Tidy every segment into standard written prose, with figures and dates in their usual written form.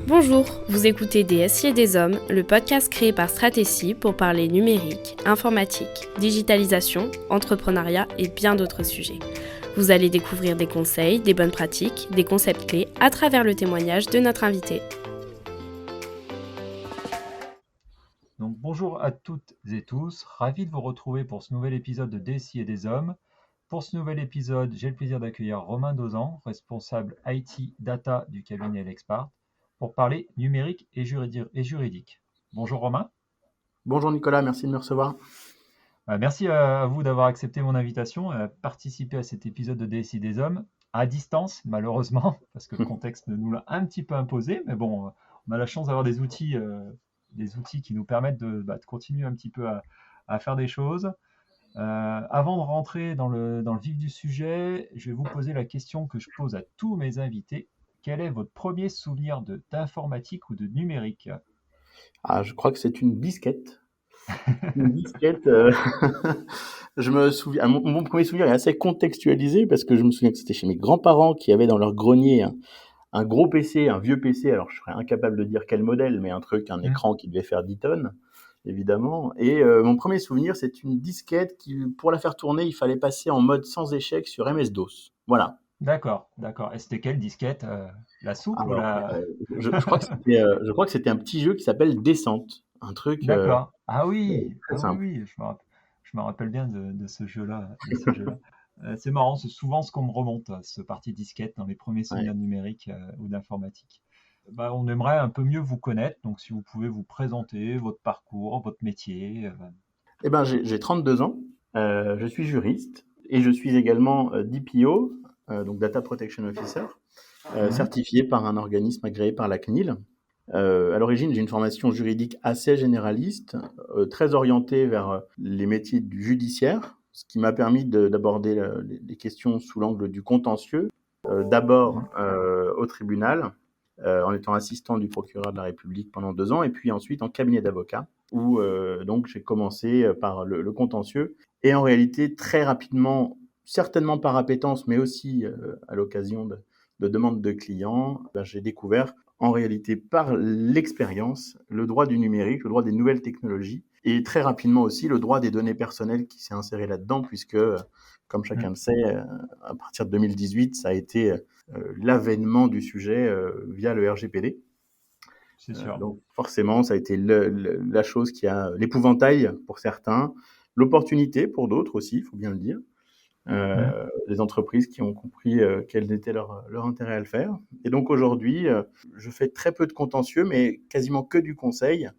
Bonjour, vous écoutez Des SI et des Hommes, le podcast créé par Stratégie pour parler numérique, informatique, digitalisation, entrepreneuriat et bien d'autres sujets. Vous allez découvrir des conseils, des bonnes pratiques, des concepts clés à travers le témoignage de notre invité. Donc bonjour à toutes et tous, ravi de vous retrouver pour ce nouvel épisode de Des SI et des Hommes. Pour ce nouvel épisode, j'ai le plaisir d'accueillir Romain Dozan, responsable IT Data du cabinet Lexpart, pour parler numérique et juridique. Bonjour Romain. Bonjour Nicolas, merci de me recevoir. Merci à vous d'avoir accepté mon invitation à participer à cet épisode de DSI des Hommes, à distance malheureusement, parce que le contexte nous l'a un petit peu imposé, mais bon, on a la chance d'avoir des outils qui nous permettent de continuer un petit peu à faire des choses. Avant de rentrer dans le vif du sujet, je vais vous poser la question que je pose à tous mes invités. Quel est votre premier souvenir d'informatique ou de numérique? Je crois que c'est une disquette. Une disquette, je me souviens, mon premier souvenir est assez contextualisé parce que je me souviens que c'était chez mes grands-parents qui avaient dans leur grenier un gros PC, un vieux PC. Alors je serais incapable de dire quel modèle, mais un Hmm. écran qui devait faire 10 tonnes, évidemment. Et mon premier souvenir, c'est une disquette qui, pour la faire tourner, il fallait passer en mode sans échec sur MS-DOS. Voilà. D'accord, d'accord. Et c'était quelle disquette? La souple ou Alors, la... je crois que c'était un petit jeu qui s'appelle Descente, un truc D'accord. Ah très oui, très ah oui, simple. oui, je me rappelle bien de ce jeu-là, de ce jeu-là. C'est marrant, c'est souvent ce qu'on me remonte, ce parti disquette dans les premiers Ouais. souvenirs numériques ou d'informatique. On aimerait un peu mieux vous connaître, donc si vous pouvez vous présenter votre parcours, votre métier. Eh ben, j'ai 32 ans, je suis juriste et je suis également DPO, donc Data Protection Officer, Mhm. certifié par un organisme agréé par la CNIL. À l'origine, j'ai une formation juridique assez généraliste, très orientée vers les métiers du judiciaire, ce qui m'a permis d'aborder les questions sous l'angle du contentieux, d'abord Mhm. au tribunal, en étant assistant du procureur de la République pendant 2 ans, et puis ensuite en cabinet d'avocat, où donc j'ai commencé par le contentieux, et en réalité très rapidement, certainement par appétence, mais aussi à l'occasion de demandes de clients, j'ai découvert en réalité par l'expérience le droit du numérique, le droit des nouvelles technologies, et très rapidement aussi le droit des données personnelles qui s'est inséré là-dedans, puisque, comme chacun Mhm. le sait, à partir de 2018, ça a été l'avènement du sujet via le RGPD. C'est sûr. Donc forcément, ça a été la chose qui a l'épouvantail pour certains, l'opportunité pour d'autres aussi, il faut bien le dire. Mhm. Les entreprises qui ont compris quel était leur intérêt à le faire. Et donc aujourd'hui, je fais très peu de contentieux, mais quasiment que du conseil.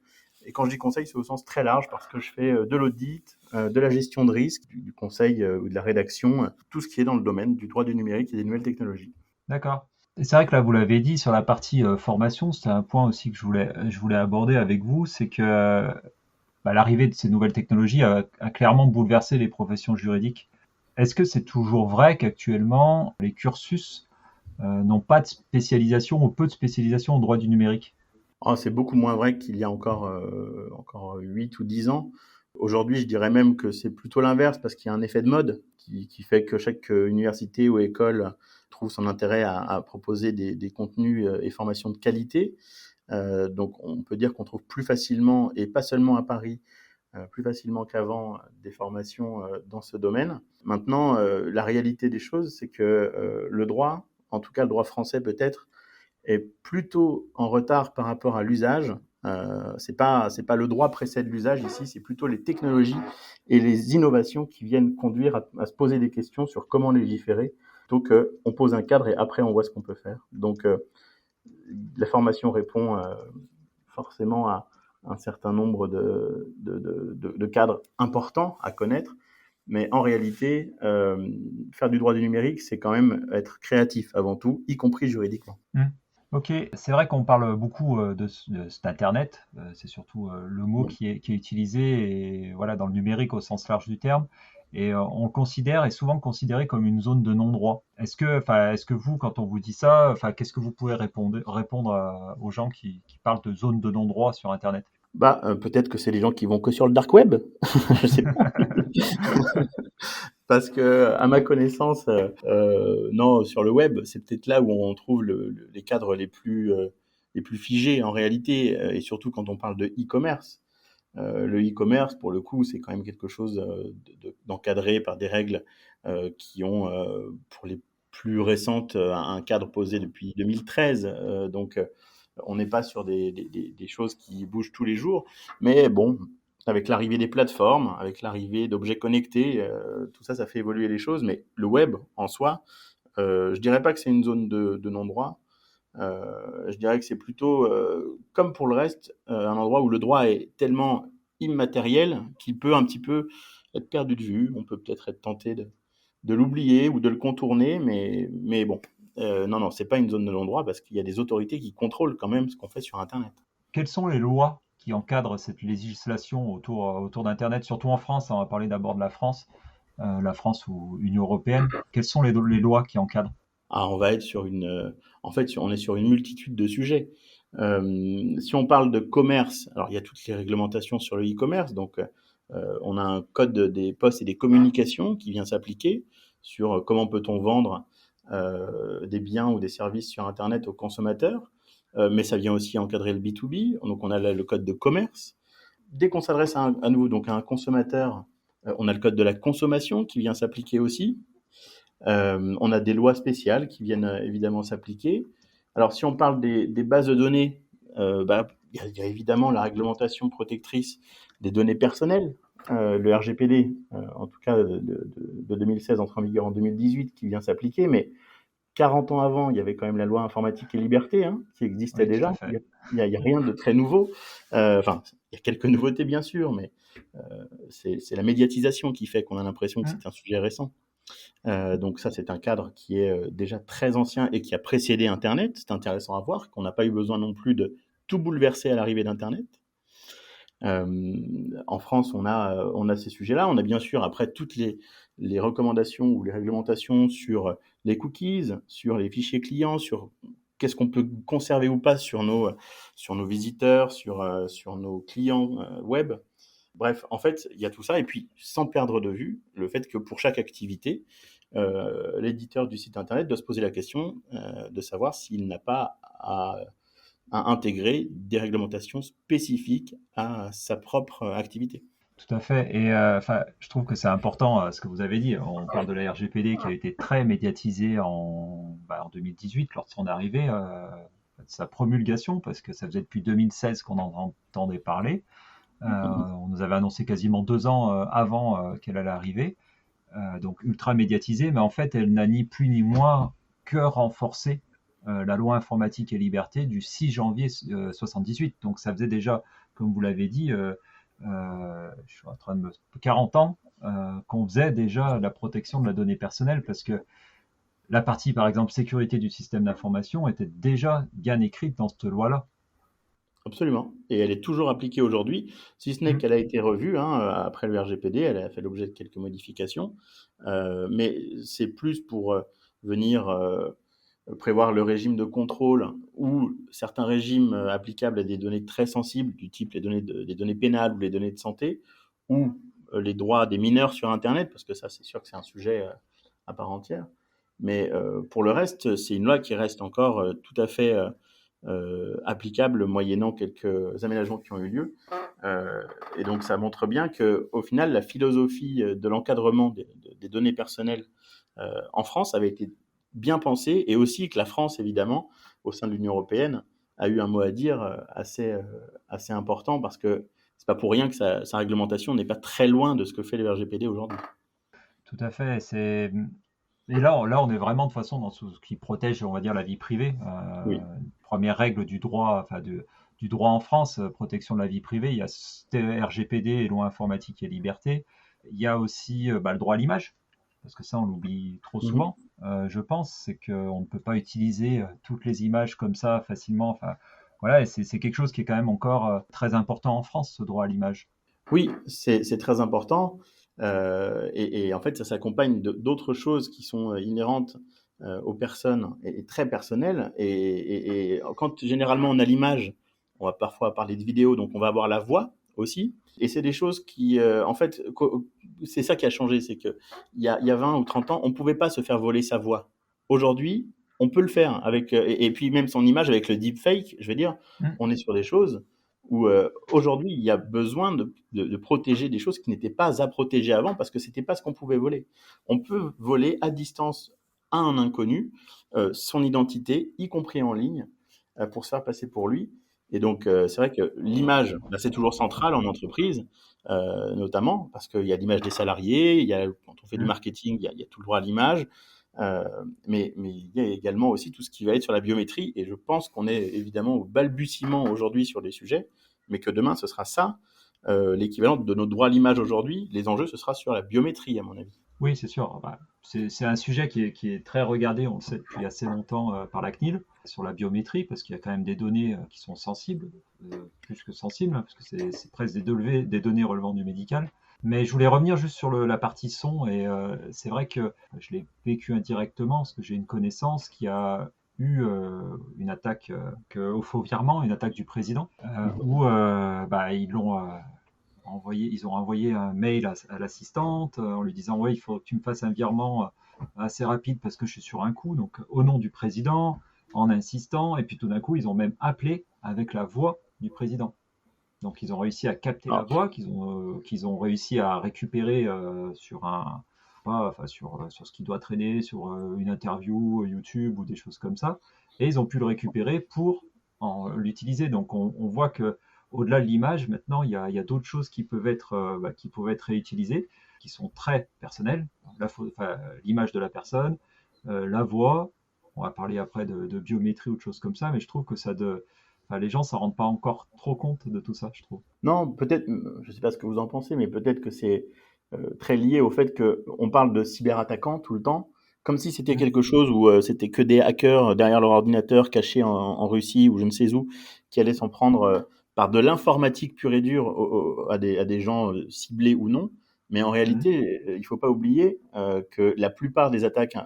Et quand je dis conseil, c'est au sens très large parce que je fais de l'audit, de la gestion de risque, du conseil ou de la rédaction, tout ce qui est dans le domaine du droit du numérique et des nouvelles technologies. D'accord. Et c'est vrai que là, vous l'avez dit sur la partie formation, c'était un point aussi que je voulais aborder avec vous, c'est que l'arrivée de ces nouvelles technologies a clairement bouleversé les professions juridiques. Est-ce que c'est toujours vrai qu'actuellement, les cursus n'ont pas de spécialisation ou peu de spécialisation en droit du numérique? C'est beaucoup moins vrai qu'il y a encore 8 ou 10 ans. Aujourd'hui, je dirais même que c'est plutôt l'inverse parce qu'il y a un effet de mode qui fait que chaque université ou école trouve son intérêt à proposer des contenus et formations de qualité. Donc on peut dire qu'on trouve plus facilement, et pas seulement à Paris, plus facilement qu'avant, des formations dans ce domaine. Maintenant, la réalité des choses, c'est que le droit, en tout cas le droit français peut-être, est plutôt en retard par rapport à l'usage. C'est pas le droit précède l'usage ici, c'est plutôt les technologies et les innovations qui viennent conduire à se poser des questions sur comment légiférer, plutôt qu'on pose un cadre et après on voit ce qu'on peut faire. Donc la formation répond forcément à un certain nombre de cadres importants à connaître, mais en réalité, faire du droit du numérique, c'est quand même être créatif avant tout, y compris juridiquement. Hmm. Ok, c'est vrai qu'on parle beaucoup de cet Internet, c'est surtout le mot qui est utilisé et, voilà, dans le numérique au sens large du terme, et on le considère, est souvent considéré comme une zone de non-droit. Est-ce que vous, quand on vous dit ça, qu'est-ce que vous pouvez répondre aux gens qui parlent de zone de non-droit sur Internet? Peut-être que c'est les gens qui vont que sur le dark web, je sais pas. Parce que, à ma connaissance, non, sur le web, c'est peut-être là où on trouve les cadres plus figés en réalité, et surtout quand on parle de e-commerce. Le e-commerce, pour le coup, c'est quand même quelque chose d'encadré par des règles qui ont, pour les plus récentes, un cadre posé depuis 2013. Donc, on n'est pas sur des choses qui bougent tous les jours. Mais bon, avec l'arrivée des plateformes, avec l'arrivée d'objets connectés, tout ça, ça fait évoluer les choses. Mais le web, en soi, je dirais pas que c'est une zone de non-droit. Je dirais que c'est plutôt, comme pour le reste, un endroit où le droit est tellement immatériel qu'il peut un petit peu être perdu de vue. On peut peut-être être tenté de l'oublier ou de le contourner, mais bon, non, non, c'est pas une zone de non-droit parce qu'il y a des autorités qui contrôlent quand même ce qu'on fait sur Internet. Quelles sont les lois qui encadrent cette législation autour d'Internet, surtout en France? On va parler d'abord de la France ou Union européenne. Quelles sont les lois qui encadrent? Ah, on va être en fait, on est sur une multitude de sujets. Si on parle de commerce, alors il y a toutes les réglementations sur le e-commerce, donc on a un code des postes et des communications qui vient s'appliquer sur comment peut-on vendre des biens ou des services sur Internet aux consommateurs, mais ça vient aussi encadrer le B2B, donc on a là le code de commerce. Dès qu'on s'adresse à nouveau donc à un consommateur, on a le code de la consommation qui vient s'appliquer aussi. On a des lois spéciales qui viennent évidemment s'appliquer. Alors, si on parle des bases de données, il y a évidemment la réglementation protectrice des données personnelles, le RGPD, en tout cas de 2016, entre en vigueur en 2018, qui vient s'appliquer, mais 40 ans avant, il y avait quand même la loi informatique et liberté qui existait Oui, tout à déjà. fait. Il y a rien de très nouveau. Enfin, il y a quelques nouveautés, bien sûr, mais c'est la médiatisation qui fait qu'on a l'impression que c'est un sujet récent. Donc ça, c'est un cadre qui est déjà très ancien et qui a précédé Internet. C'est intéressant à voir qu'on n'a pas eu besoin non plus de tout bouleverser à l'arrivée d'Internet. En France, on a ces sujets-là. On a bien sûr après toutes les recommandations ou les réglementations sur les cookies, sur les fichiers clients, sur qu'est-ce qu'on peut conserver ou pas sur nos visiteurs, sur nos clients web. Bref, en fait, il y a tout ça. Et puis, sans perdre de vue le fait que pour chaque activité, l'éditeur du site internet doit se poser la question de savoir s'il n'a pas à intégrer des réglementations spécifiques à sa propre activité. Tout à fait. Et je trouve que c'est important ce que vous avez dit. On parle de la RGPD qui a été très médiatisée en 2018 lors de son arrivée, de sa promulgation, parce que ça faisait depuis 2016 qu'on en entendait parler. On nous avait annoncé quasiment 2 ans avant qu'elle allait arriver. Donc ultra médiatisée, mais en fait, elle n'a ni plus ni moins que renforcé la loi informatique et liberté du 6 janvier 78. Donc ça faisait déjà, comme vous l'avez dit, je suis en train de 40 ans qu'on faisait déjà la protection de la donnée personnelle, parce que la partie, par exemple, sécurité du système d'information était déjà bien écrite dans cette loi-là. Absolument. Et elle est toujours appliquée aujourd'hui, si ce n'est qu'elle a été revue après le RGPD, elle a fait l'objet de quelques modifications, mais c'est plus pour venir prévoir le régime de contrôle ou certains régimes applicables à des données très sensibles, du type des données pénales ou les données de santé, ou les droits des mineurs sur Internet, parce que ça, c'est sûr que c'est un sujet à part entière. Mais pour le reste, c'est une loi qui reste encore tout à fait applicable moyennant quelques aménagements qui ont eu lieu. Et donc ça montre bien qu'au final, la philosophie de l'encadrement des données personnelles en France avait été bien pensée, et aussi que la France, évidemment, au sein de l'Union européenne, a eu un mot à dire assez important, parce que c'est pas pour rien que sa réglementation n'est pas très loin de ce que fait le RGPD aujourd'hui. Tout à fait. Et là, on est vraiment de façon dans ce qui protège, on va dire, la vie privée. Oui. Première règle du droit, du droit en France, protection de la vie privée. Il y a RGPD et loi informatique et liberté. Il y a aussi le droit à l'image, parce que ça, on l'oublie trop souvent. Je pense, c'est qu'on ne peut pas utiliser toutes les images comme ça facilement. Enfin, voilà, et c'est quelque chose qui est quand même encore très important en France, ce droit à l'image. Oui, c'est très important. Et en fait, ça s'accompagne d'autres choses qui sont inhérentes aux personnes et très personnelles. Et quand généralement on a l'image, on va parfois parler de vidéo, donc on va avoir la voix aussi. Et c'est des choses qui, en fait, c'est ça qui a changé, c'est qu'il y a 20 ou 30 ans, on ne pouvait pas se faire voler sa voix. Aujourd'hui, on peut le faire avec, et puis même son image avec le deepfake, je veux dire, Mm. on est sur des choses où aujourd'hui il y a besoin de protéger des choses qui n'étaient pas à protéger avant parce que c'était pas ce qu'on pouvait voler. On peut voler à distance à un inconnu son identité, y compris en ligne, pour se faire passer pour lui. Et donc c'est vrai que l'image, bah, c'est toujours central en entreprise, notamment parce qu'il y a l'image des salariés, il y a, quand on fait du Mm. marketing, il y a tout le droit à l'image. Euh, mais il y a également aussi tout ce qui va être sur la biométrie. Et je pense qu'on est évidemment au balbutiement aujourd'hui sur les sujets, mais que demain, ce sera ça, l'équivalent de notre droit à l'image aujourd'hui. Les enjeux, ce sera sur la biométrie, à mon avis. Oui, c'est sûr. Bah, c'est un sujet qui est très regardé, on le sait depuis assez longtemps par la CNIL, sur la biométrie, parce qu'il y a quand même des données qui sont sensibles, plus que sensibles, hein, parce que c'est presque des données relevant du médical. Mais je voulais revenir juste sur la partie son, et c'est vrai que je l'ai vécu indirectement, parce que j'ai une connaissance qui a eu une attaque au faux virement, une attaque du président, où bah, ils ont envoyé un mail à l'assistante en lui disant ouais, il faut que tu me fasses un virement assez rapide parce que je suis sur un coup, donc au nom du président, en insistant, et puis tout d'un coup ils ont même appelé avec la voix du président. Donc ils ont réussi à capter la Alors, voix, qu'ils ont réussi à récupérer sur ce qui doit traîner, sur une interview YouTube ou des choses comme ça, et ils ont pu le récupérer pour l'utiliser. Donc on voit que au-delà de l'image, maintenant il y a d'autres choses qui peuvent être réutilisées, qui sont très personnelles. L'image de la personne, la voix. On va parler après de biométrie ou de choses comme ça, mais je trouve que les gens ne s'en rendent pas encore trop compte de tout ça, je trouve. non, peut-être, je ne sais pas ce que vous en pensez, mais peut-être que c'est très lié au fait qu'on parle de cyberattaquants tout le temps, comme si c'était Mm. quelque chose où c'était que des hackers derrière leur ordinateur cachés en Russie ou je ne sais où, qui allaient s'en prendre par de l'informatique pure et dure à des gens ciblés ou non. Mais en Mm. réalité, il ne faut pas oublier que la plupart des attaques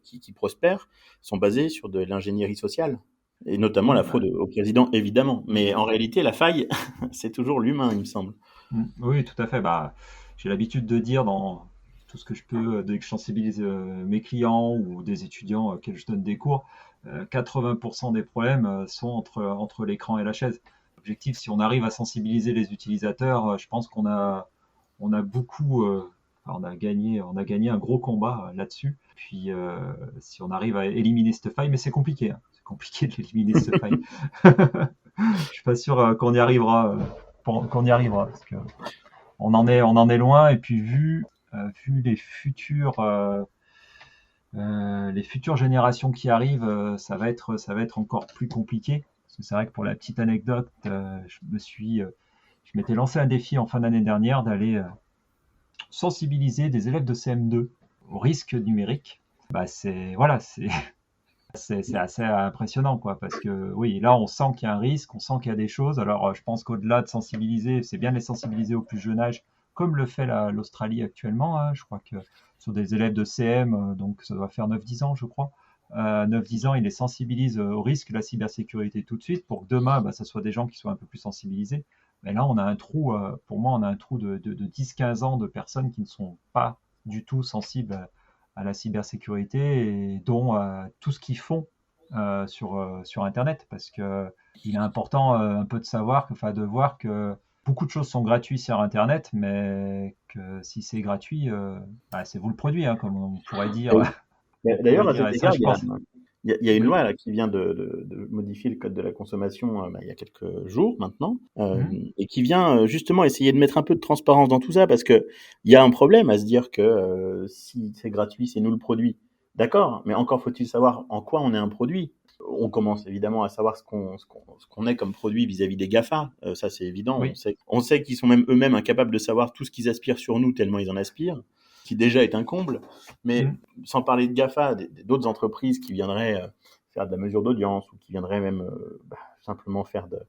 qui prospèrent sont basées sur de l'ingénierie sociale, et notamment Oui, la fraude au président, évidemment. Mais en réalité, la faille, c'est toujours l'humain, il me semble. Oui, tout à fait. Bah, j'ai l'habitude de dire dans tout ce que je peux, dès que je sensibilise mes clients ou des étudiants auxquels je donne des cours, 80% des problèmes sont entre l'écran et la chaise. L'objectif, si on arrive à sensibiliser les utilisateurs, je pense on a beaucoup, on a gagné un gros combat là-dessus. Puis, si on arrive à éliminer cette faille, mais c'est compliqué, hein. C'est compliqué de l'éliminer cette faille. Je suis pas sûr qu'on y arrivera, parce que on en est loin. Et puis vu les futures générations qui arrivent, ça va être encore plus compliqué. Parce que c'est vrai que pour la petite anecdote, je m'étais lancé un défi en fin d'année dernière d'aller sensibiliser des élèves de CM2 au risque numérique. Bah c'est voilà, c'est assez impressionnant, quoi, parce que oui, là, on sent qu'il y a un risque, on sent qu'il y a des choses. Alors, je pense qu'au-delà de sensibiliser, c'est bien de les sensibiliser au plus jeune âge, comme le fait l'Australie actuellement, hein. Je crois que sur des élèves de CM, donc ça doit faire 9-10 ans, je crois. 9-10 ans, ils les sensibilisent au risque de la cybersécurité tout de suite, pour que demain, bah, ça soit des gens qui soient un peu plus sensibilisés. Mais là, on a un trou, pour moi, on a un trou de 10-15 ans de personnes qui ne sont pas du tout sensibles à la cybersécurité et dont tout ce qu'ils font sur Internet, parce que il est important un peu de savoir, de voir que beaucoup de choses sont gratuites sur Internet, mais que si c'est gratuit, bah, c'est vous le produit, hein, comme on pourrait dire. Et On pourrait d'ailleurs, à dire, cet et ça, égard, je pense. il y a une Oui. loi là, qui vient de modifier le code de la consommation il y a quelques jours maintenant, Mhm. et qui vient justement essayer de mettre un peu de transparence dans tout ça, parce que il y a un problème à se dire que si c'est gratuit, c'est nous le produit. D'accord, mais encore faut-il savoir en quoi on est un produit. On commence évidemment à savoir ce qu'on est comme produit vis-à-vis des GAFA, ça c'est évident. Oui. On sait qu'ils sont même eux-mêmes incapables de savoir tout ce qu'ils aspirent sur nous tellement ils en aspirent, qui déjà est un comble. Mais Mhm. sans parler de GAFA, d'autres entreprises qui viendraient faire de la mesure d'audience ou qui viendraient même simplement faire de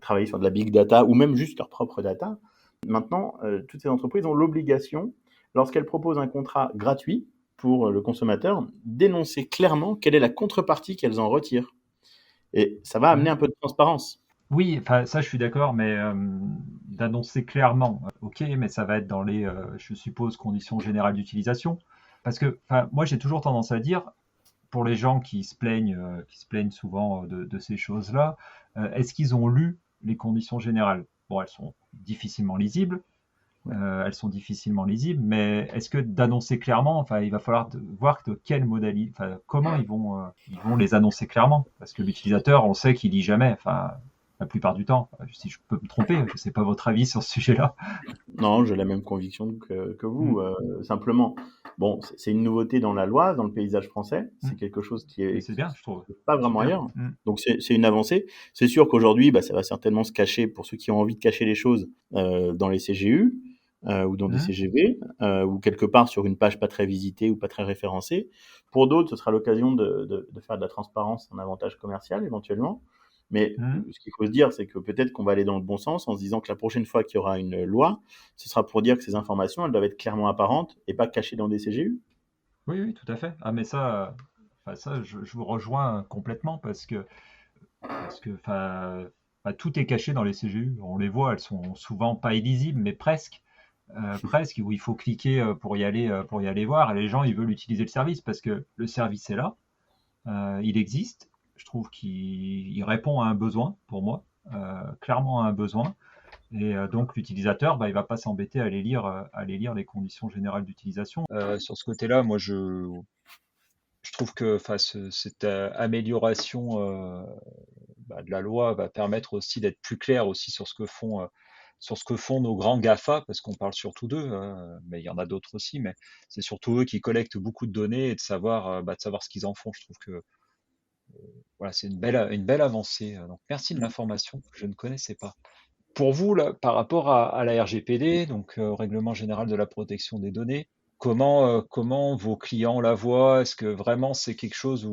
travailler sur de la big data ou même juste leur propre data. Maintenant, toutes ces entreprises ont l'obligation, lorsqu'elles proposent un contrat gratuit pour le consommateur, d'énoncer clairement quelle est la contrepartie qu'elles en retirent. Et ça va amener Mhm. un peu de transparence. Oui, enfin ça je suis d'accord, mais d'annoncer clairement, ok, mais ça va être dans je suppose, conditions générales d'utilisation. Parce que, enfin, moi j'ai toujours tendance à dire, pour les gens qui se plaignent souvent de ces choses-là, est-ce qu'ils ont lu les conditions générales? Bon, elles sont difficilement lisibles, mais est-ce que d'annoncer clairement, enfin, il va falloir voir de quelle modalité, enfin, comment ils vont les annoncer clairement, parce que l'utilisateur, on sait qu'il lit jamais, enfin, la plupart du temps. Si je peux me tromper, je sais pas votre avis sur ce sujet-là. Non, j'ai la même conviction que Mm, vous. Simplement, bon, c'est une nouveauté dans la loi, dans le paysage français. mm. C'est quelque chose Mais c'est qui bien, je se trouve. fait pas vraiment Super. ailleurs. Mm, Donc c'est une avancée. C'est sûr qu'aujourd'hui, bah, ça va certainement se cacher pour ceux qui ont envie de cacher les choses dans les CGU ou dans des mm, CGV ou quelque part sur une page pas très visitée ou pas très référencée. Pour d'autres, ce sera l'occasion de faire de la transparence un avantage commercial éventuellement. Mais mm. ce qu'il faut se dire, c'est que peut-être qu'on va aller dans le bon sens en se disant que la prochaine fois qu'il y aura une loi, ce sera pour dire que ces informations, elles doivent être clairement apparentes et pas cachées dans des CGU. Oui, oui, tout à fait. Ah, mais ça, enfin, ça, je vous rejoins complètement enfin, tout est caché dans les CGU. On les voit, elles sont souvent pas illisibles, mais presque. Presque, où il faut cliquer pour y aller voir. Et les gens, ils veulent utiliser le service parce que le service est là, il existe. Je trouve qu'il répond à un besoin pour moi, clairement à un besoin. Et donc l'utilisateur, bah, il va pas s'embêter à aller lire les conditions générales d'utilisation. Sur ce côté-là, moi, je trouve que enfin, cette amélioration de la loi va permettre aussi d'être plus clair aussi sur ce que font nos grands GAFA, parce qu'on parle surtout d'eux, mais il y en a d'autres aussi, mais c'est surtout eux qui collectent beaucoup de données et de savoir ce qu'ils en font. Je trouve que voilà, c'est une belle avancée. Donc merci de l'information que je ne connaissais pas. Pour vous, là, par rapport à la RGPD, donc au Règlement général de la protection des données, comment vos clients la voient? Est-ce que vraiment c'est quelque chose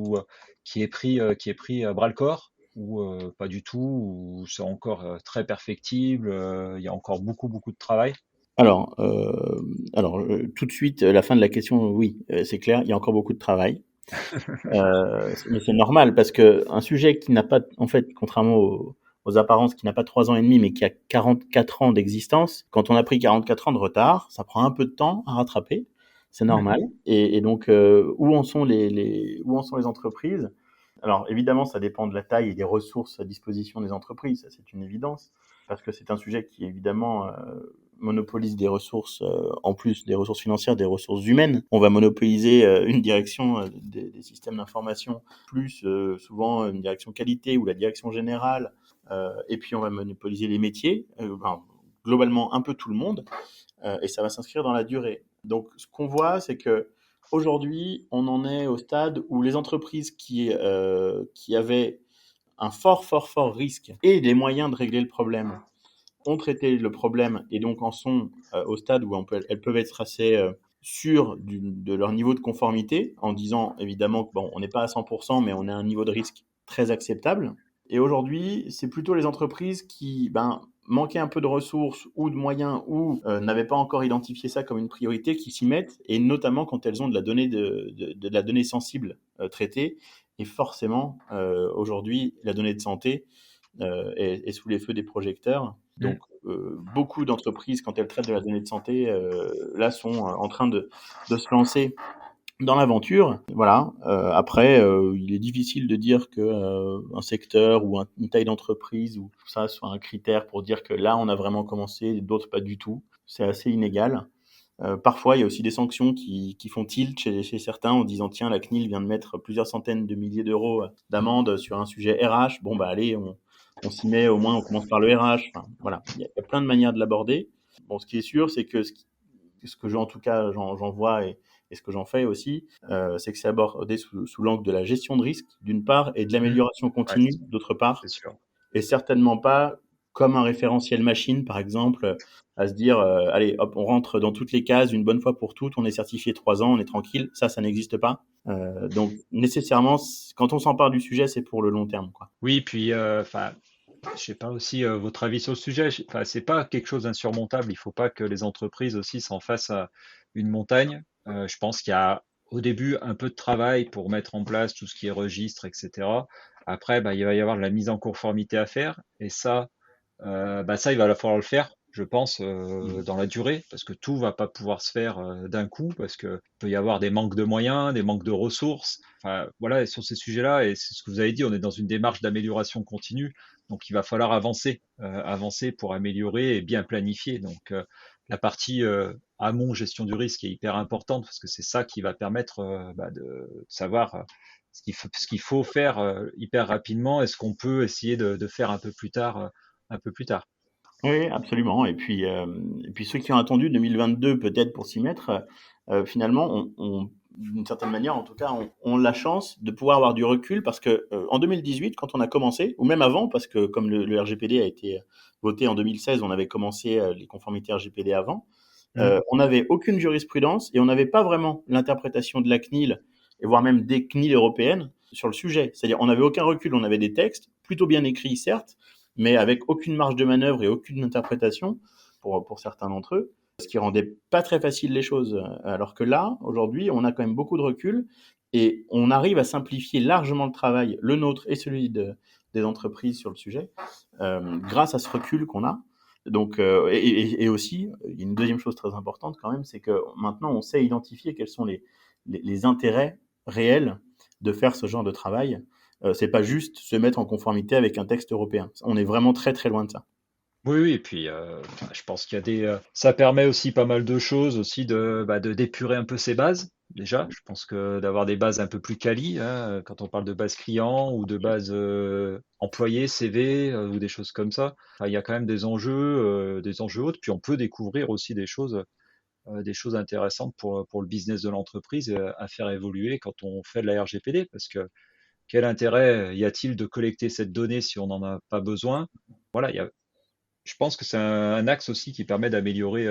qui est pris à bras le corps ou pas du tout, ou c'est encore très perfectible, il y a encore beaucoup de travail? Alors, tout de suite, la fin de la question, oui, c'est clair, il y a encore beaucoup de travail. Mais c'est normal parce que un sujet qui n'a pas, en fait, contrairement aux apparences, qui n'a pas 3 ans et demi, mais qui a 44 ans d'existence, quand on a pris 44 ans de retard, ça prend un peu de temps à rattraper, c'est Oui. normal. Et donc, où en sont les entreprises? Alors, évidemment, ça dépend de la taille et des ressources à disposition des entreprises, ça c'est une évidence, parce que c'est un sujet qui évidemment monopolise des ressources, en plus des ressources financières, des ressources humaines. On va monopoliser une direction des systèmes d'information, plus souvent une direction qualité ou la direction générale, et puis on va monopoliser les métiers, globalement un peu tout le monde, et ça va s'inscrire dans la durée. Donc ce qu'on voit, c'est que aujourd'hui, on en est au stade où les entreprises qui avaient un fort risque et les moyens de régler le problème ont traité le problème et donc en sont au stade où elles peuvent être assez sûres de leur niveau de conformité en disant évidemment que bon, on n'est pas à 100%, mais on a un niveau de risque très acceptable. Et aujourd'hui, c'est plutôt les entreprises qui manquaient un peu de ressources ou de moyens ou n'avaient pas encore identifié ça comme une priorité qui s'y mettent, et notamment quand elles ont de la donnée, de la donnée sensible traitée. Et forcément, aujourd'hui, la donnée de santé est sous les feux des projecteurs. Mm. Donc, beaucoup d'entreprises, quand elles traitent de la donnée de santé, là, sont en train de se lancer dans l'aventure. Voilà. Après, il est difficile de dire que un secteur ou une taille d'entreprise ou tout ça soit un critère pour dire que là, on a vraiment commencé, d'autres pas du tout. C'est assez inégal. Parfois, il y a aussi des sanctions qui font tilt chez certains en disant tiens, la CNIL vient de mettre plusieurs centaines de milliers d'euros d'amende sur un sujet RH. Bon, bah allez, on s'y met, au moins on commence par le RH. Enfin, voilà, il y a plein de manières de l'aborder. Bon, ce qui est sûr, c'est que ce que en tout cas j'en vois et ce que j'en fais aussi, c'est que c'est abordé sous l'angle de la gestion de risque d'une part et de Mm. l'amélioration Ouais, continue d'autre part, c'est sûr. et certainement pas comme un référentiel machine, par exemple, à se dire, allez, hop, on rentre dans toutes les cases une bonne fois pour toutes, on est certifié 3 ans, on est tranquille. Ça n'existe pas. Donc, nécessairement, quand on s'empare du sujet, c'est pour le long terme, quoi. Oui, puis enfin, je sais pas aussi votre avis sur le sujet. Enfin, c'est pas quelque chose d'insurmontable. Il faut pas que les entreprises aussi s'en fassent à une montagne. Je pense qu'il y a au début un peu de travail pour mettre en place tout ce qui est registre, etc. Après, bah, il va y avoir de la mise en conformité à faire. Et ça, il va falloir le faire je pense, dans la durée, parce que tout va pas pouvoir se faire d'un coup, parce que peut y avoir des manques de moyens, des manques de ressources. Enfin, voilà, et sur ces sujets-là, et c'est ce que vous avez dit, on est dans une démarche d'amélioration continue, donc il va falloir avancer pour améliorer et bien planifier. Donc la partie amont gestion du risque est hyper importante, parce que c'est ça qui va permettre de savoir ce qu'il faut faire hyper rapidement et ce qu'on peut essayer de faire un peu plus tard. Un peu plus tard. Oui, absolument. Et puis ceux qui ont attendu 2022 peut-être pour s'y mettre, finalement, d'une certaine manière, en tout cas, ont la chance de pouvoir avoir du recul parce que en 2018, quand on a commencé, ou même avant, parce que comme le RGPD a été voté en 2016, on avait commencé les conformités RGPD avant, on n'avait aucune jurisprudence et on n'avait pas vraiment l'interprétation de la CNIL et voire même des CNIL européennes sur le sujet. C'est-à-dire, on n'avait aucun recul, on avait des textes plutôt bien écrits, certes, mais avec aucune marge de manœuvre et aucune interprétation pour certains d'entre eux, ce qui rendait pas très facile les choses. Alors que là, aujourd'hui, on a quand même beaucoup de recul et on arrive à simplifier largement le travail, le nôtre et celui des entreprises sur le sujet, grâce à ce recul qu'on a. Donc, et aussi, il y a une deuxième chose très importante quand même, c'est que maintenant, on sait identifier quels sont les intérêts réels de faire ce genre de travail. C'est pas juste se mettre en conformité avec un texte européen. On est vraiment très très loin de ça. Oui, oui, et puis je pense qu'il y a ça permet aussi pas mal de choses, aussi de d'épurer un peu ses bases. Déjà, je pense que d'avoir des bases un peu plus quali, hein, quand on parle de base client ou de base employé, CV ou des choses comme ça. Enfin, il y a quand même des enjeux autres. Puis on peut découvrir aussi des choses intéressantes pour le business de l'entreprise à faire évoluer quand on fait de la RGPD, parce que quel intérêt y a-t-il de collecter cette donnée si on n'en a pas besoin? Voilà, je pense que c'est un axe aussi qui permet d'améliorer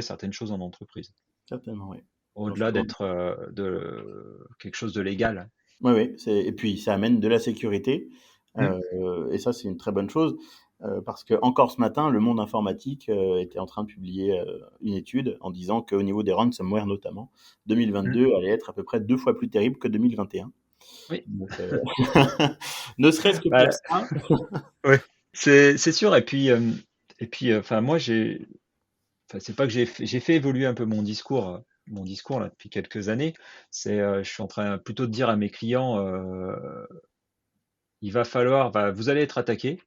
certaines choses en entreprise, Certainement, oui. au-delà d'être quelque chose de légal. Oui, oui. Et puis ça amène de la sécurité. Mm. Et ça, c'est une très bonne chose. Parce que encore ce matin, le monde informatique était en train de publier une étude en disant qu'au niveau des ransomware notamment, Mm. 2022 allait être à peu près 2 fois plus terrible que 2021. Oui. Donc, ne serait-ce que pour Bah, ça. ouais. C'est sûr. Et puis, enfin, moi, c'est pas que j'ai fait évoluer un peu mon discours là depuis quelques années. Je suis en train plutôt de dire à mes clients, il va falloir, vous allez être attaqué.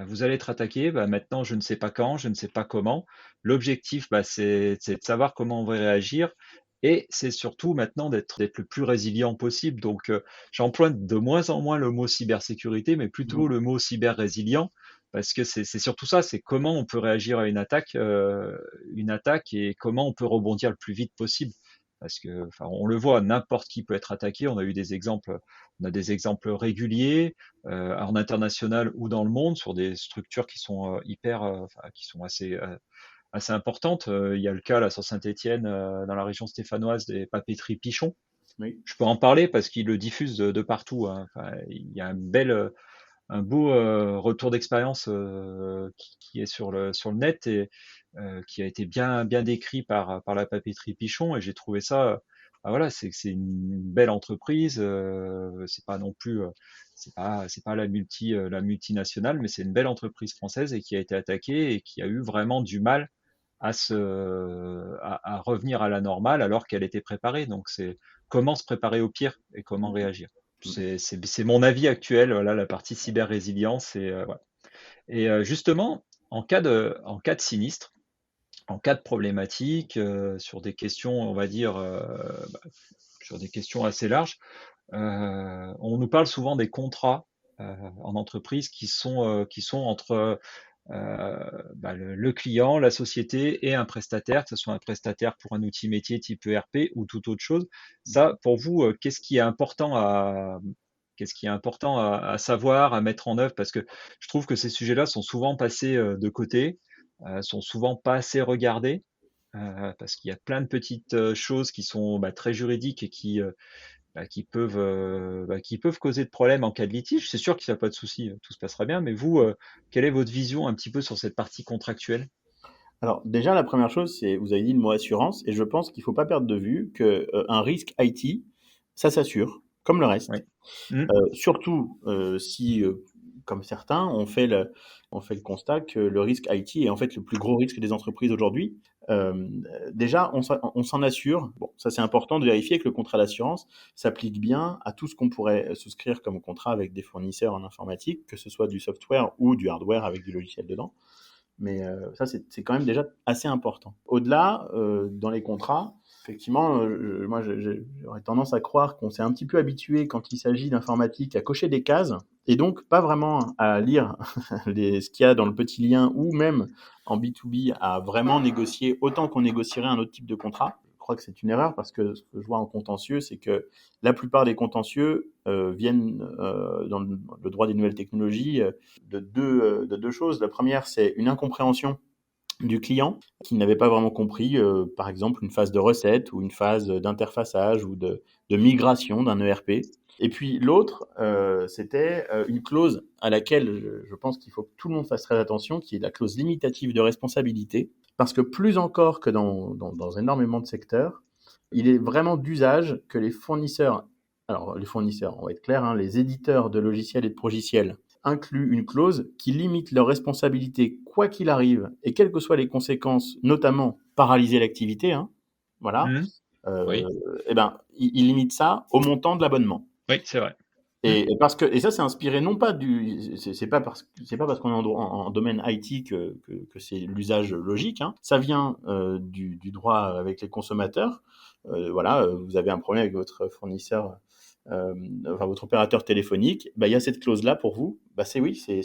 Vous allez être attaqué. Maintenant, je ne sais pas quand, je ne sais pas comment. L'objectif, c'est de savoir comment on va réagir. Et c'est surtout maintenant d'être le plus résilient possible. Donc, j'emploie de moins en moins le mot cybersécurité, mais plutôt le mot cyber-résilient, parce que c'est surtout ça, c'est comment on peut réagir à une attaque et comment on peut rebondir le plus vite possible. Parce que, enfin, on le voit, n'importe qui peut être attaqué. On a des exemples réguliers en international ou dans le monde sur des structures qui sont qui sont assez importantes. Il y a le cas là sur Saint-Étienne, dans la région stéphanoise, des papeteries Pichon. Oui. Je peux en parler parce qu'ils le diffusent de partout, hein. Enfin, il y a un beau retour d'expérience qui est sur le net et qui a été bien décrit par la papeterie Pichon. Et j'ai trouvé ça, voilà, c'est une belle entreprise. C'est pas non plus, c'est pas la multinationale, mais c'est une belle entreprise française et qui a été attaquée et qui a eu vraiment du mal à revenir à la normale alors qu'elle était préparée. Donc c'est comment se préparer au pire et comment réagir. C'est mon avis actuel, voilà, la partie cyber-résilience. Voilà. Et justement, en cas de sinistre, en cas de problématique, sur des questions, on va dire, sur des questions assez larges, on nous parle souvent des contrats en entreprise qui sont entre le client, la société et un prestataire, que ce soit un prestataire pour un outil métier type ERP ou toute autre chose. Ça, pour vous, qu'est-ce qui est important à savoir, à mettre en œuvre? Parce que je trouve que ces sujets-là sont souvent passés de côté, sont souvent pas assez regardés, parce qu'il y a plein de petites choses qui sont très juridiques et qui peuvent causer de problèmes en cas de litige. C'est sûr qu'il n'y a pas de souci, tout se passera bien. Mais vous, quelle est votre vision un petit peu sur cette partie contractuelle? Alors déjà, la première chose, c'est, vous avez dit le mot assurance, et je pense qu'il ne faut pas perdre de vue qu'un risque IT, ça s'assure, comme le Oui. reste. Mmh. Surtout si comme certains, on fait le constat que le risque IT est en fait le plus gros risque des entreprises aujourd'hui. Euh, Déjà, on s'en assure. Bon, ça c'est important de vérifier que le contrat d'assurance s'applique bien à tout ce qu'on pourrait souscrire comme contrat avec des fournisseurs en informatique, que ce soit du software ou du hardware avec du logiciel dedans. Mais ça, c'est quand même déjà assez important. Au-delà, dans les contrats, effectivement, moi, j'aurais tendance à croire qu'on s'est un petit peu habitué quand il s'agit d'informatique à cocher des cases et donc pas vraiment à lire ce qu'il y a dans le petit lien ou même en B2B à vraiment négocier autant qu'on négocierait un autre type de contrat. Je crois que c'est une erreur parce que ce que je vois en contentieux, c'est que la plupart des contentieux viennent dans le droit des nouvelles technologies de deux choses. La première, c'est une incompréhension du client qui n'avait pas vraiment compris, par exemple, une phase de recette ou une phase d'interfaçage ou de migration d'un ERP. Et puis l'autre, c'était une clause à laquelle je pense qu'il faut que tout le monde fasse très attention, qui est la clause limitative de responsabilité, parce que plus encore que dans énormément de secteurs, il est vraiment d'usage que les fournisseurs, alors les fournisseurs, on va être clair, hein, les éditeurs de logiciels et de progiciels, inclut une clause qui limite leur responsabilité quoi qu'il arrive et quelles que soient les conséquences, notamment paralyser l'activité, hein, voilà, Mhm. Oui, et ben, il limite ça au montant de l'abonnement. oui, c'est vrai. Mhm. Et ça, c'est inspiré non pas c'est pas parce qu'on est en domaine IT que c'est l'usage logique, hein. Ça vient du droit avec les consommateurs. Voilà, vous avez un problème avec votre fournisseur, enfin votre opérateur téléphonique, bah, il y a cette clause-là pour vous. Bah, c'est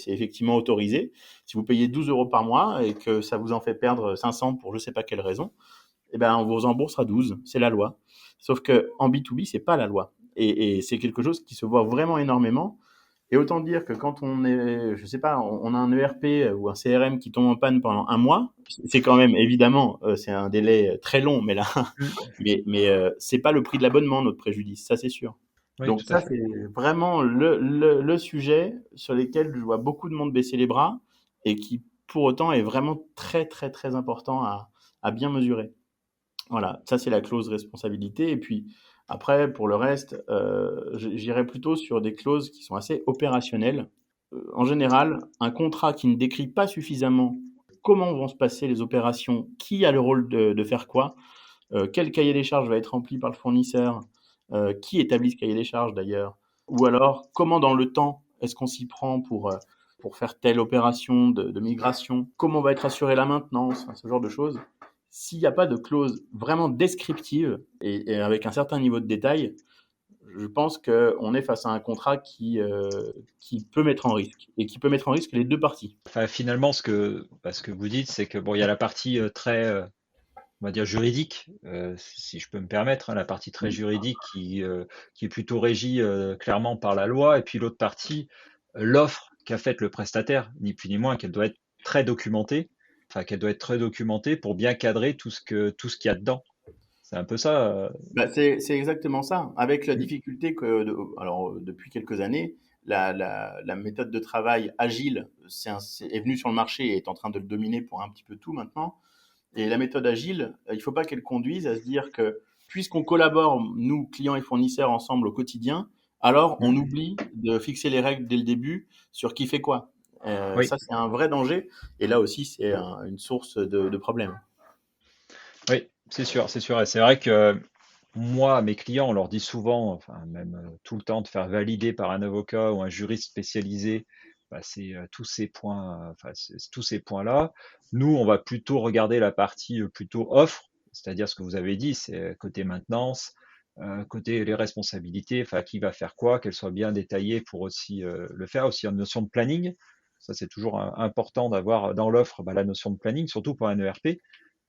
effectivement autorisé. Si vous payez 12 euros par mois et que ça vous en fait perdre 500 pour je sais pas quelle raison, eh ben, on vous remboursera 12, c'est la loi. Sauf que en B2B, c'est pas la loi. Et c'est quelque chose qui se voit vraiment énormément. Et autant dire que quand on est, je sais pas, on a un ERP ou un CRM qui tombe en panne pendant un mois, c'est quand même évidemment, c'est un délai très long, mais là, Mhm. mais c'est pas le prix de l'abonnement notre préjudice, ça c'est sûr. Oui, Donc tout à ça fait. c'est vraiment le sujet sur lequel je vois beaucoup de monde baisser les bras et qui pour autant est vraiment très très très important à bien mesurer. Voilà, ça c'est la clause responsabilité. Et puis après, pour le reste, j'irais plutôt sur des clauses qui sont assez opérationnelles. En général, un contrat qui ne décrit pas suffisamment comment vont se passer les opérations, qui a le rôle de faire quoi, quel cahier des charges va être rempli par le fournisseur, qui établit ce cahier des charges d'ailleurs, ou alors comment dans le temps est-ce qu'on s'y prend pour faire telle opération de migration, comment va être assurée la maintenance, enfin, ce genre de choses. S'il n'y a pas de clause vraiment descriptive et avec un certain niveau de détail, je pense qu'on est face à un contrat qui peut mettre en risque et qui peut mettre en risque les deux parties. Enfin, finalement, ce que vous dites, c'est que bon, il y a la partie très, on va dire juridique, si je peux me permettre, hein, la partie très juridique qui est plutôt régie clairement par la loi, et puis l'autre partie, l'offre qu'a faite le prestataire, ni plus ni moins, qu'elle doit être très documentée, enfin qu'elle doit être très documentée pour bien cadrer tout ce qu'il y a dedans. C'est un peu ça. Bah, c'est exactement ça. Avec la Mm. difficulté que, alors, depuis quelques années, la méthode de travail agile est venue sur le marché et est en train de le dominer pour un petit peu tout maintenant. Et la méthode agile, il ne faut pas qu'elle conduise à se dire que puisqu'on collabore, nous, clients et fournisseurs, ensemble au quotidien, alors on Mm. oublie de fixer les règles dès le début sur qui fait quoi. Oui, Ça, c'est un vrai danger. Et là aussi, c'est une source de problèmes. oui, c'est sûr, c'est sûr. Et c'est vrai que moi, à mes clients, on leur dit souvent, enfin même tout le temps, de faire valider par un avocat ou un juriste spécialisé, bah, c'est tous ces points, enfin tous ces points-là. Nous, on va plutôt regarder la partie plutôt offre, c'est-à-dire ce que vous avez dit, c'est côté maintenance, côté les responsabilités, enfin qui va faire quoi, qu'elles soient bien détaillées pour aussi le faire, aussi en notion de planning. Ça, c'est toujours important d'avoir dans l'offre bah, la notion de planning, surtout pour un ERP,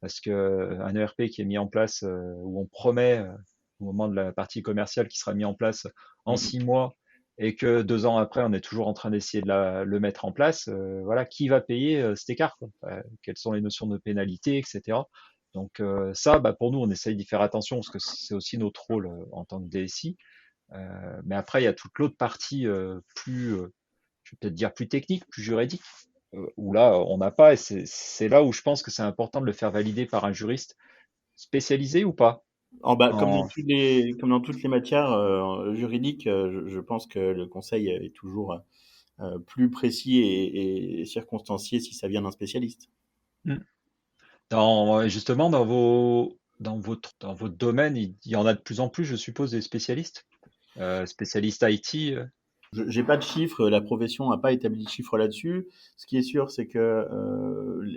parce que un ERP qui est mis en place, où on promet au moment de la partie commerciale qui sera mis en place en Mm. 6 mois et que 2 ans après on est toujours en train d'essayer de le mettre en place, voilà, qui va payer cet écart, quoi. Quelles sont les notions de pénalité, etc. Donc ça, bah, pour nous, on essaye d'y faire attention parce que c'est aussi notre rôle en tant que DSI. Mais après, il y a toute l'autre partie plus, je vais peut-être dire plus technique, plus juridique, où là, on n'a pas, et c'est là où je pense que c'est important de le faire valider par un juriste spécialisé ou pas. Bas, En... comme dans toutes les matières juridiques, je pense que le conseil est toujours plus précis et circonstancié si ça vient d'un spécialiste. Mm. Justement, dans votre domaine, il y en a de plus en plus, je suppose, des spécialistes, spécialistes IT. Je n'ai pas de chiffres, la profession n'a pas établi de chiffres là-dessus. Ce qui est sûr, c'est que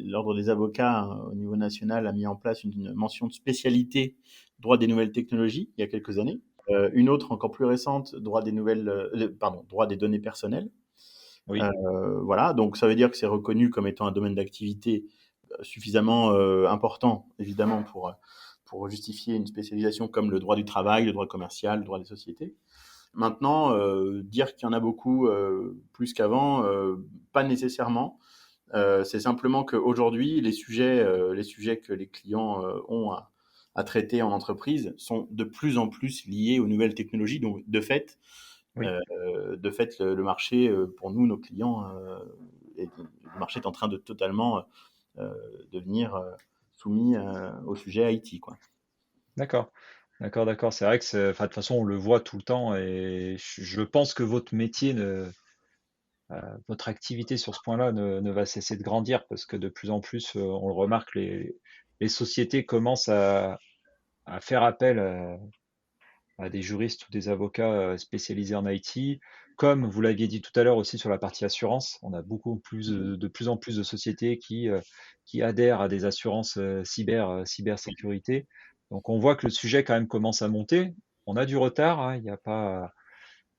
l'Ordre des avocats au niveau national a mis en place une mention de spécialité droit des nouvelles technologies il y a quelques années. Une autre encore plus récente, droit des droit des données personnelles. Oui, Voilà, donc ça veut dire que c'est reconnu comme étant un domaine d'activité suffisamment important, évidemment, pour justifier une spécialisation comme le droit du travail, le droit commercial, le droit des sociétés. Maintenant, dire qu'il y en a beaucoup plus qu'avant, pas nécessairement. C'est simplement qu'aujourd'hui, les sujets que les clients ont à traiter en entreprise sont de plus en plus liés aux nouvelles technologies. Donc, oui. le marché, pour nous, nos clients, le marché est en train de totalement devenir soumis au sujet IT, quoi. D'accord. D'accord, d'accord. C'est vrai que de toute façon, on le voit tout le temps et je pense que votre métier, votre activité sur ce point-là ne va cesser de grandir parce que de plus en plus, on le remarque, les sociétés commencent à faire appel à des juristes ou des avocats spécialisés en IT. Comme vous l'aviez dit tout à l'heure aussi sur la partie assurance, on a de plus en plus de sociétés qui adhèrent à des assurances cybersécurité. Donc on voit que le sujet quand même commence à monter. On a du retard, hein, il n'y a pas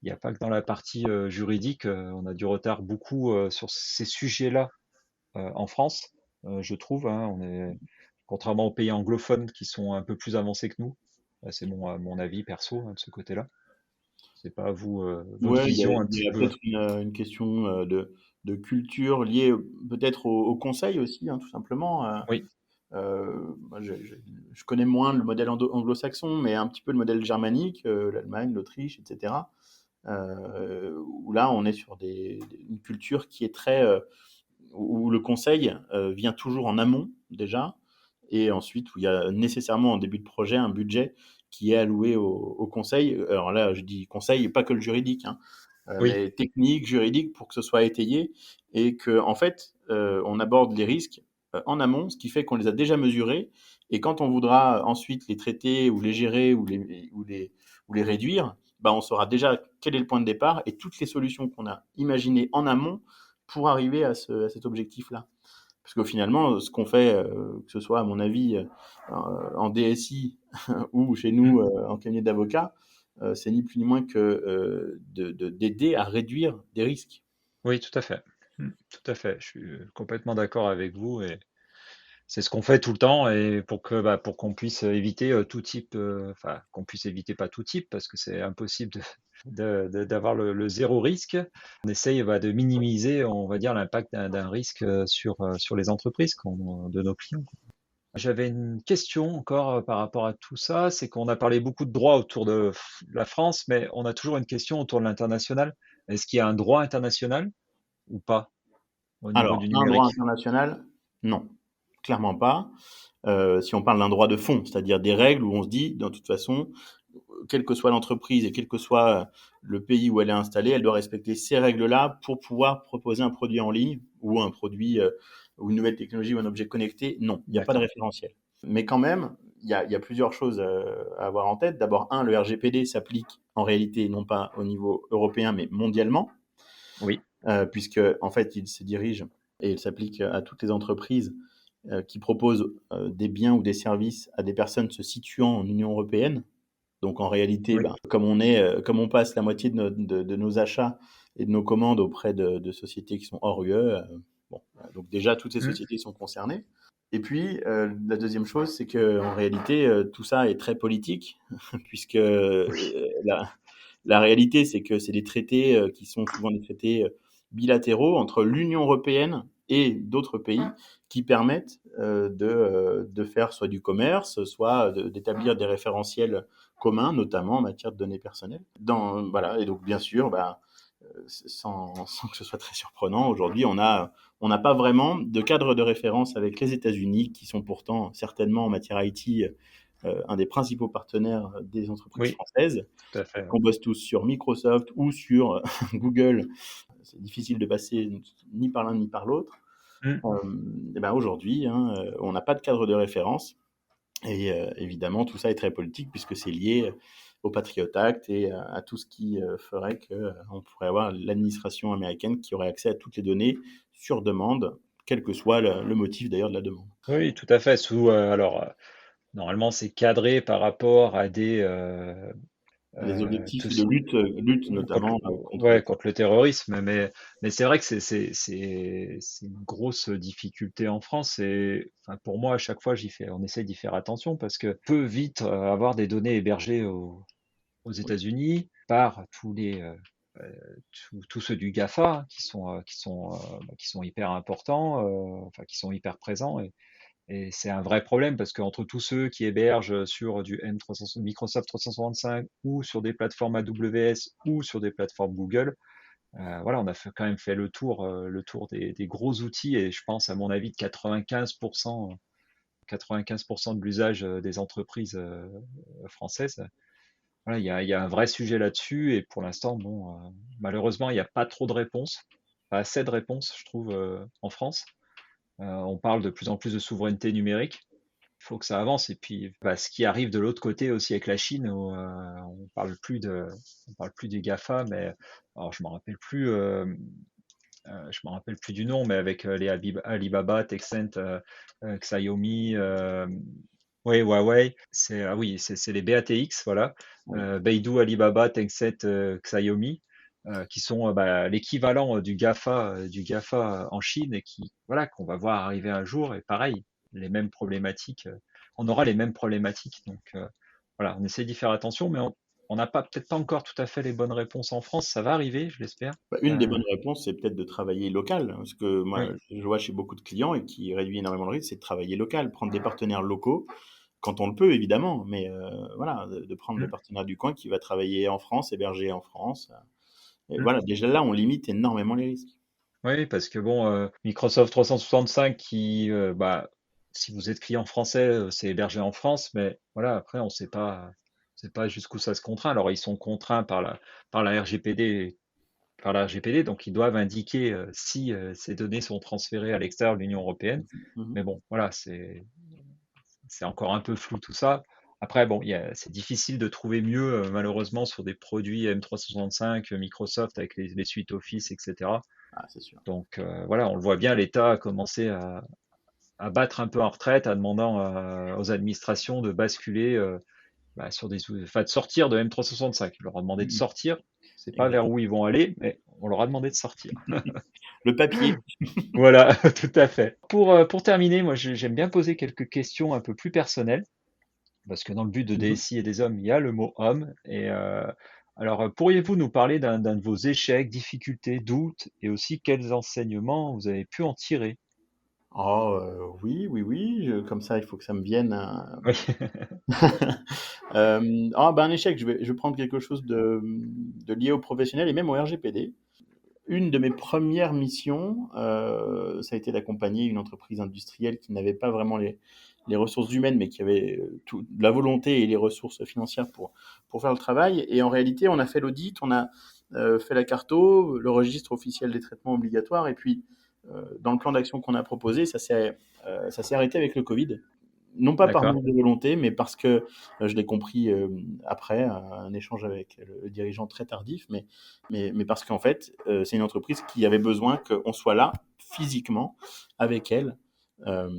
que dans la partie juridique, on a du retard beaucoup sur ces sujets-là en France, je trouve. Hein, contrairement aux pays anglophones qui sont un peu plus avancés que nous. C'est mon avis perso hein, de ce côté-là. C'est pas vous, votre Ouais, vision un il petit y a peu. peut-être une question de culture liée peut-être au conseil aussi, hein, tout simplement. Oui, Moi, je connais moins le modèle anglo-saxon, mais un petit peu le modèle germanique, l'Allemagne, l'Autriche, etc. Où là, on est sur une culture qui est où le conseil vient toujours en amont déjà, et ensuite où il y a nécessairement en début de projet un budget qui est alloué au conseil. Alors là, je dis conseil, pas que le juridique, hein, oui, mais technique, juridique, pour que ce soit étayé et que en fait, on aborde les risques en amont, ce qui fait qu'on les a déjà mesurés. Et quand on voudra ensuite les traiter ou les gérer ou les réduire, bah, on saura déjà quel est le point de départ et toutes les solutions qu'on a imaginées en amont pour arriver à cet objectif-là. Parce que finalement, ce qu'on fait, que ce soit à mon avis en DSI ou chez nous mm, en cabinet d'avocat, c'est ni plus ni moins que d'aider à réduire des risques. oui, tout à fait. Tout à fait. Je suis complètement d'accord avec vous et c'est ce qu'on fait tout le temps et pour qu'on puisse éviter tout type, enfin qu'on puisse éviter pas tout type parce que c'est impossible d'avoir le zéro risque. On essaye de minimiser, on va dire, l'impact d'un risque sur les entreprises de nos clients. J'avais une question encore par rapport à tout ça, c'est qu'on a parlé beaucoup de droit autour de la France, mais on a toujours une question autour de l'international. Est-ce qu'il y a un droit international ou pas au niveau Alors, du un droit numérique? international, non, clairement pas. Si on parle d'un droit de fond, c'est-à-dire des règles où on se dit, de toute façon, quelle que soit l'entreprise et quel que soit le pays où elle est installée, elle doit respecter ces règles-là pour pouvoir proposer un produit en ligne ou un produit ou une nouvelle technologie ou un objet connecté. Non, il n'y a pas de D'accord. référentiel. Mais quand même, il y a plusieurs choses à avoir en tête. D'abord, le RGPD s'applique en réalité non pas au niveau européen, mais mondialement, Oui, puisque en fait, il se dirige et il s'applique à toutes les entreprises qui proposent des biens ou des services à des personnes se situant en Union européenne. Donc en réalité, oui. ben, comme on passe la moitié de nos achats et de nos commandes auprès de sociétés qui sont hors UE, bon, donc déjà toutes ces Mm. sociétés sont concernées. Et puis la deuxième chose, c'est que en réalité, tout ça est très politique, puisque la réalité, c'est que c'est des traités qui sont souvent des traités bilatéraux entre l'Union européenne et d'autres pays qui permettent de faire soit du commerce, soit d'établir des référentiels communs, notamment en matière de données personnelles. Voilà, et donc bien sûr, bah, sans que ce soit très surprenant, aujourd'hui, on n'a pas vraiment de cadre de référence avec les États-Unis, qui sont pourtant certainement en matière IT un des principaux partenaires des entreprises Oui, françaises, tout à fait. Ouais. qu'on bosse tous sur Microsoft ou sur Google. C'est difficile de passer ni par l'un ni par l'autre. Mm. Et ben aujourd'hui, hein, on n'a pas de cadre de référence. Et évidemment, tout ça est très politique puisque c'est lié au Patriot Act et à tout ce qui ferait qu'on pourrait avoir l'administration américaine qui aurait accès à toutes les données sur demande, quel que soit le motif d'ailleurs de la demande. Oui, tout à fait. Normalement, c'est cadré par rapport à Les tout objectifs de ce- lutte contre, notamment contre le ouais, contre le terrorisme, mais c'est vrai que c'est une grosse difficulté en France. Et enfin, pour moi, à chaque fois, on essaie d'y faire attention parce que peut vite avoir des données hébergées aux États-Unis par tous ceux du GAFA hein, qui sont hyper importants, enfin qui sont hyper présents. Et c'est un vrai problème parce qu'entre tous ceux qui hébergent sur du Microsoft 365 ou sur des plateformes AWS ou sur des plateformes Google, voilà, on a quand même fait le tour des gros outils et je pense à mon avis de 95% de l'usage des entreprises françaises. Voilà, il y a un vrai sujet là-dessus et pour l'instant, bon, malheureusement, il n'y a pas trop de réponses, pas assez de réponses, je trouve, en France. On parle de plus en plus de souveraineté numérique. Il faut que ça avance. Et puis, bah, ce qui arrive de l'autre côté aussi avec la Chine, où, on parle plus des GAFA, mais alors je me rappelle plus du nom, mais avec les Alibaba, Tencent, Xiaomi, oui, Huawei, c'est les BATX, voilà, Oui. Beidou, Alibaba, Tencent, Xiaomi, qui sont bah, l'équivalent du GAFA en Chine et qui, voilà, qu'on va voir arriver un jour. Et pareil, les mêmes problématiques, on aura les mêmes problématiques. Donc voilà, on essaie d'y faire attention, mais on n'a pas peut-être pas encore tout à fait les bonnes réponses en France. Ça va arriver, je l'espère. Bah, une des Euh, bonnes réponses, c'est peut-être de travailler local, hein, parce que moi, oui. je vois chez beaucoup de clients et qui réduit énormément le risque, c'est de travailler local, prendre des partenaires locaux quand on le peut évidemment, mais voilà, de prendre le Mm, partenaire du coin qui va travailler en France, héberger en France. Et mm. voilà, déjà là, on limite énormément les risques. Oui, parce que bon, Microsoft 365 bah, si vous êtes client français, c'est hébergé en France, mais voilà, après, on sait pas jusqu'où ça se contraint. Alors, ils sont contraints par la RGPD, donc ils doivent indiquer si ces données sont transférées à l'extérieur de l'Union européenne. Mhm. Mais bon, voilà, c'est encore un peu flou tout ça. Après, bon, c'est difficile de trouver mieux, malheureusement, sur des produits M365, Microsoft avec les suites Office, etc. Ah, c'est sûr. Donc voilà, on le voit bien, l'État a commencé à battre un peu en retraite en demandant aux administrations de basculer bah, enfin, de sortir de M365. Il leur a demandé de Mhm. sortir. C'est pas vers Exactement. où ils vont aller, mais on leur a demandé de sortir. Le papier. Voilà, tout à fait. Pour terminer, moi j'aime bien poser quelques questions un peu plus personnelles, parce que dans le but de Mhm. DSI et des hommes, il y a le mot homme. Et alors, pourriez-vous nous parler d'un de vos échecs, difficultés, doutes, et aussi quels enseignements vous avez pu en tirer? Oh, oui, oui, oui, comme ça, il faut que ça me vienne. Oui. Ah, ben, un échec, je vais prendre quelque chose de lié au professionnel et même au RGPD. Une de mes premières missions, ça a été d'accompagner une entreprise industrielle qui n'avait pas vraiment les ressources humaines, mais qui avait la volonté et les ressources financières pour faire le travail. Et en réalité, on a fait l'audit, on a fait la carto, le registre officiel des traitements obligatoires, et puis dans le plan d'action qu'on a proposé, ça s'est arrêté avec le Covid. Non pas par D'accord, manque de volonté, mais parce que je l'ai compris après un échange avec le dirigeant très tardif, mais parce qu'en fait, c'est une entreprise qui avait besoin qu'on soit là physiquement avec elle euh,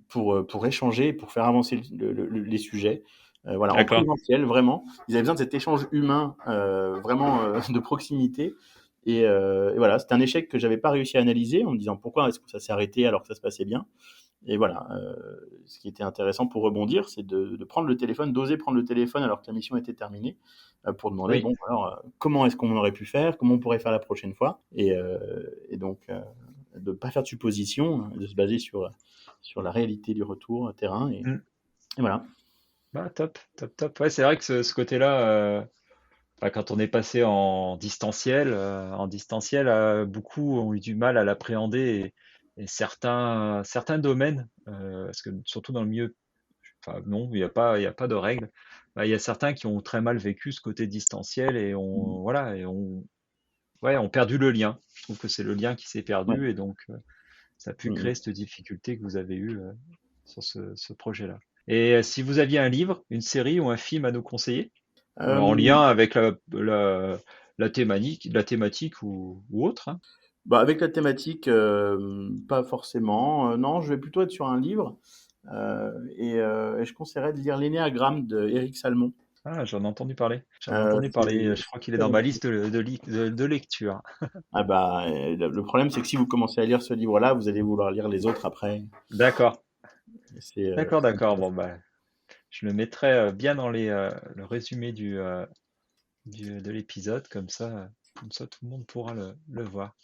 pour échanger, pour faire avancer les sujets. Voilà, en d'accord. présentiel, vraiment. Ils avaient besoin de cet échange humain, vraiment de proximité. Et voilà, c'était un échec que j'avais pas réussi à analyser en me disant pourquoi est-ce que ça s'est arrêté alors que ça se passait bien. Et voilà, ce qui était intéressant pour rebondir, c'est de prendre le téléphone, d'oser prendre le téléphone alors que la mission était terminée, pour demander, Oui, bon, alors, comment est-ce qu'on aurait pu faire, comment on pourrait faire la prochaine fois, et donc de ne pas faire de suppositions, hein, de se baser sur la réalité du retour terrain, mm. et voilà. Bah, top, top, top. Ouais, c'est vrai que ce côté-là, bah, quand on est passé en distanciel, beaucoup ont eu du mal à l'appréhender et certains domaines, parce que surtout dans le milieu Enfin, non, il n'y a pas de règle. Bah, il y a certains qui ont très mal vécu ce côté distanciel et ont perdu le lien. Je trouve que c'est le lien qui s'est Ouais. perdu et donc ça a pu Mm. créer cette difficulté que vous avez eue sur ce projet-là. Et si vous aviez un livre, une série ou un film à nous conseiller, en Euh, lien avec la thématique ou autre, hein. Bah, avec la thématique, pas forcément. Non, je vais plutôt être sur un livre. Et je conseillerais de lire L'Énéagramme de Éric Salmon. Ah, j'en ai entendu parler. J'en ai entendu parler. C'est Je crois qu'il est très dans ma intéressant. liste de lecture. Ah bah, le problème, c'est que si vous commencez à lire ce livre-là, vous allez vouloir lire les autres après. D'accord, C'est d'accord. Bon, intéressant. bah, je le mettrai bien dans le résumé de l'épisode, comme ça tout le monde pourra le voir.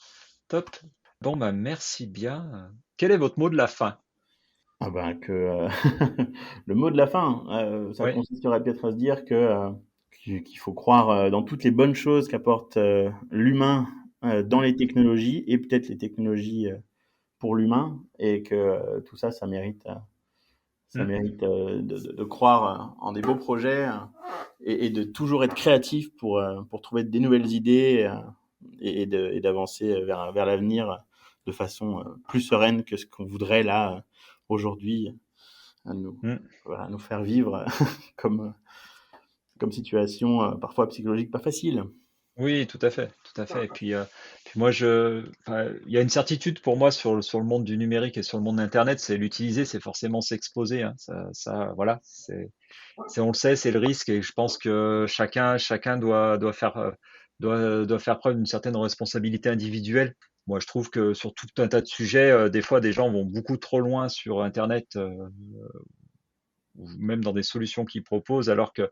Top. Bon, bah, merci bien. Quel est votre mot de la fin? Ah bah, le mot de la fin, ça Oui. consisterait peut-être à se dire qu'il faut croire dans toutes les bonnes choses qu'apporte l'humain dans Mm, les technologies et peut-être les technologies pour l'humain et que tout ça, ça mm. mérite de croire en des beaux projets et de toujours être créatif pour trouver des nouvelles idées et d'avancer vers l'avenir de façon plus sereine que ce qu'on voudrait là aujourd'hui à nous, Mm. voilà, nous faire vivre comme, comme situation parfois psychologique pas facile. Oui, tout à fait, tout à fait. Et puis moi, enfin, il y a une certitude pour moi sur le monde du numérique et sur le monde d'Internet, c'est l'utiliser, c'est forcément s'exposer, hein. Voilà, on le sait, c'est le risque. Et je pense que chacun doit faire preuve d'une certaine responsabilité individuelle. Moi, je trouve que sur tout un tas de sujets, des fois, des gens vont beaucoup trop loin sur Internet, ou même dans des solutions qu'ils proposent, alors qu'ils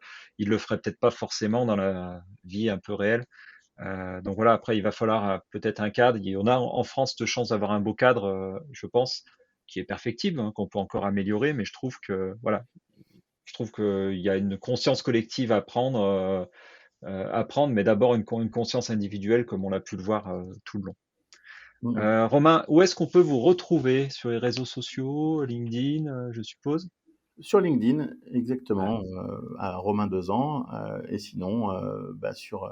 le feraient peut-être pas forcément dans la vie un peu réelle. Donc voilà, après, il va falloir peut-être un cadre. On a en France de chance d'avoir un beau cadre, je pense, qui est perfectible, hein, qu'on peut encore améliorer, mais je trouve que voilà, je trouve qu'il y a une conscience collective à prendre, mais d'abord une conscience individuelle, comme on l'a pu le voir tout le long. Mhm. Romain, où est-ce qu'on peut vous retrouver sur les réseaux sociaux, LinkedIn, je suppose? Sur LinkedIn, Ouais. exactement, à Romain Dezan, et sinon bah, sur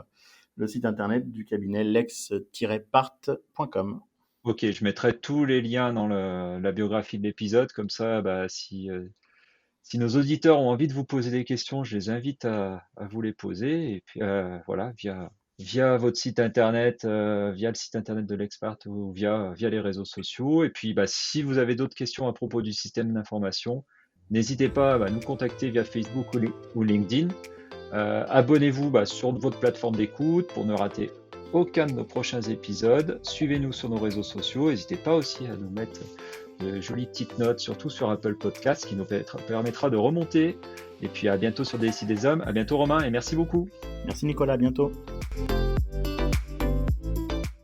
le site internet du cabinet lex-part.com. Ok, je mettrai tous les liens dans la biographie de l'épisode, comme ça, bah, si nos auditeurs ont envie de vous poser des questions, je les invite à vous les poser. Et puis voilà, via votre site internet, via le site internet de l'Expert ou via les réseaux sociaux. Et puis bah, si vous avez d'autres questions à propos du système d'information, n'hésitez pas à nous contacter via Facebook ou LinkedIn. Abonnez-vous sur votre plateforme d'écoute pour ne rater aucun de nos prochains épisodes. Suivez-nous sur nos réseaux sociaux. N'hésitez pas aussi à nous mettre de jolies petites notes, surtout sur Apple Podcast, qui nous permettra de remonter. Et puis à bientôt sur DSI des Hommes. À bientôt Romain et merci beaucoup. Merci Nicolas, à bientôt.